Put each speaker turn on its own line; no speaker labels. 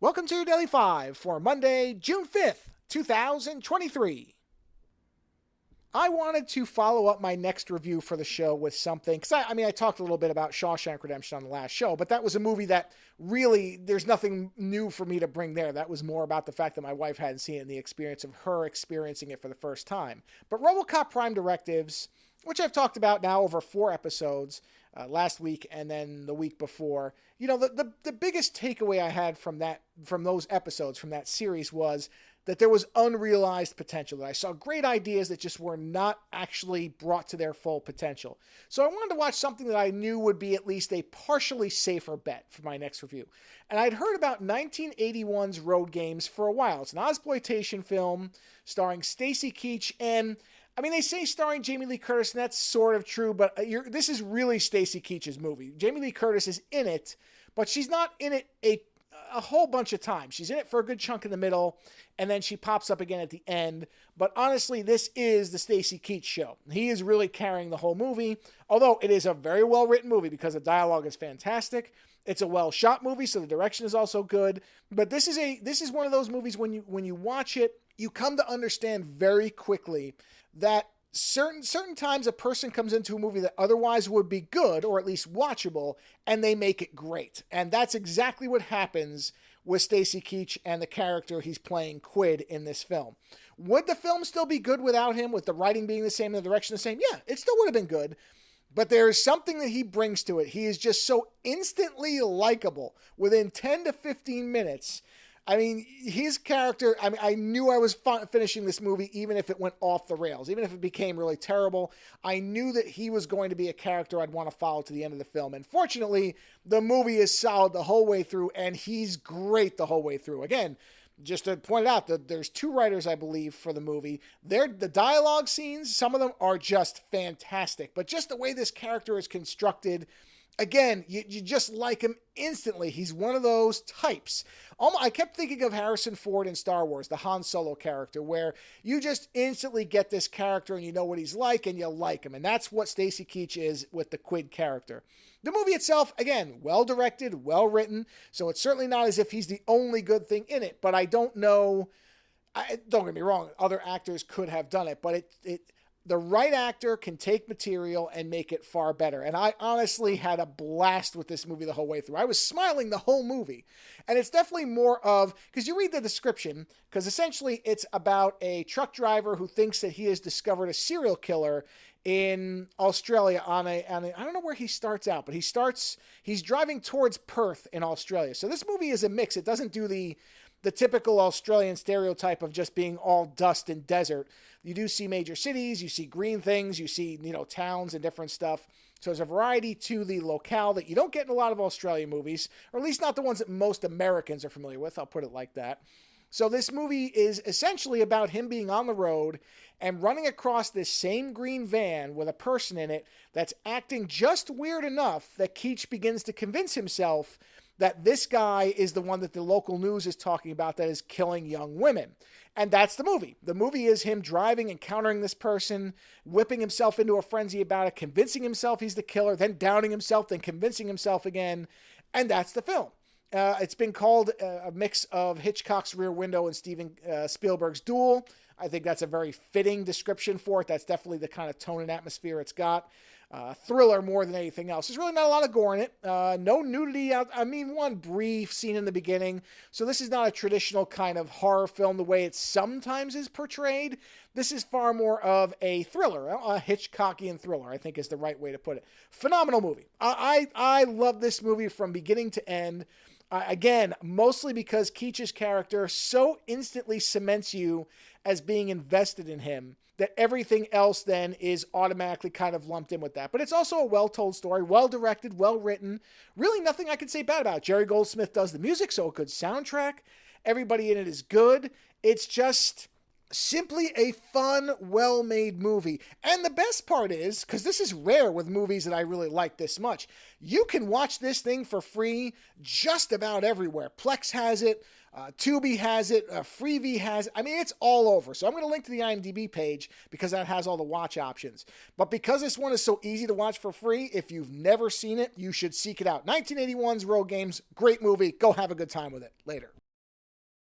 Welcome to your Daily 5 for Monday, June 5th, 2023. I wanted to follow up my next review for the show with something, because I talked a little bit about Shawshank Redemption on the last show, but that was a movie that really, there's nothing new for me to bring there. That was more about the fact that my wife hadn't seen it and the experience of her experiencing it for the first time. But Robocop Prime Directives, which I've talked about now over 4 episodes, last week and then the week before. You know, the biggest takeaway I had from those episodes, from that series, was that there was unrealized potential, that I saw great ideas that just were not actually brought to their full potential. So I wanted to watch something that I knew would be at least a partially safer bet for my next review. And I'd heard about 1981's Road Games for a while. It's an exploitation film starring Stacy Keach and they say starring Jamie Lee Curtis, and that's sort of true, but this is really Stacy Keach's movie. Jamie Lee Curtis is in it, but she's not in it a whole bunch of times. She's in it for a good chunk in the middle, and then she pops up again at the end. But honestly, this is the Stacy Keach show. He is really carrying the whole movie, although it is a very well-written movie because the dialogue is fantastic. It's a well-shot movie, so the direction is also good. But this is one of those movies when you watch it, you come to understand very quickly that certain times a person comes into a movie that otherwise would be good, or at least watchable, and they make it great. And that's exactly what happens with Stacy Keach and the character he's playing, Quid, in this film. Would the film still be good without him, with the writing being the same and the direction the same? Yeah, it still would have been good. But there's something that he brings to it. He is just so instantly likable within 10 to 15 minutes. His character, I knew I was finishing this movie even if it went off the rails, even if it became really terrible. I knew that he was going to be a character I'd want to follow to the end of the film. And fortunately, the movie is solid the whole way through, and he's great the whole way through. Again, just to point out that there's 2 writers, I believe, for the movie. The dialogue scenes, some of them are just fantastic, but just the way this character is constructed, again, you just like him instantly. He's one of those types. I kept thinking of Harrison Ford in Star Wars, the Han Solo character, where you just instantly get this character and you know what he's like and you like him. And that's what Stacy Keach is with the Quid character. The movie itself, again, well-directed, well-written, so it's certainly not as if he's the only good thing in it, but I don't know. Don't get me wrong, other actors could have done it, but the right actor can take material and make it far better. And I honestly had a blast with this movie the whole way through. I was smiling the whole movie. And it's definitely more of, because you read the description, because essentially it's about a truck driver who thinks that he has discovered a serial killer in Australia on a I don't know where he starts out, but he's driving towards Perth in Australia. So this movie is a mix. It doesn't do the typical Australian stereotype of just being all dust and desert. You do see major cities, you see green things, you see, towns and different stuff. So there's a variety to the locale that you don't get in a lot of Australian movies, or at least not the ones that most Americans are familiar with. I'll put it like that. So this movie is essentially about him being on the road and running across this same green van with a person in it that's acting just weird enough that Keach begins to convince himself that this guy is the one that the local news is talking about that is killing young women. And that's the movie. The movie is him driving, encountering this person, whipping himself into a frenzy about it, convincing himself he's the killer, then doubting himself, then convincing himself again. And that's the film. It's been called a mix of Hitchcock's Rear Window and Steven Spielberg's Duel. I think that's a very fitting description for it. That's definitely the kind of tone and atmosphere it's got. Thriller more than anything else. There's really not a lot of gore in it. No nudity. One brief scene in the beginning. So this is not a traditional kind of horror film the way it sometimes is portrayed. This is far more of a thriller, a Hitchcockian thriller, I think is the right way to put it. Phenomenal movie. I love this movie from beginning to end. Again, mostly because Keach's character so instantly cements you as being invested in him that everything else then is automatically kind of lumped in with that. But it's also a well-told story, well-directed, well-written. Really nothing I can say bad about it. Jerry Goldsmith does the music, so a good soundtrack. Everybody in it is good. It's just simply a fun, well-made movie. And the best part is, because this is rare with movies that I really like this much, you can watch this thing for free just about everywhere. Plex has it, Tubi has it, Freevee has it. It's all over. So I'm going to link to the IMDb page because that has all the watch options. But because this one is so easy to watch for free, if you've never seen it, you should seek it out. 1981's Road Games, great movie. Go have a good time with it. Later.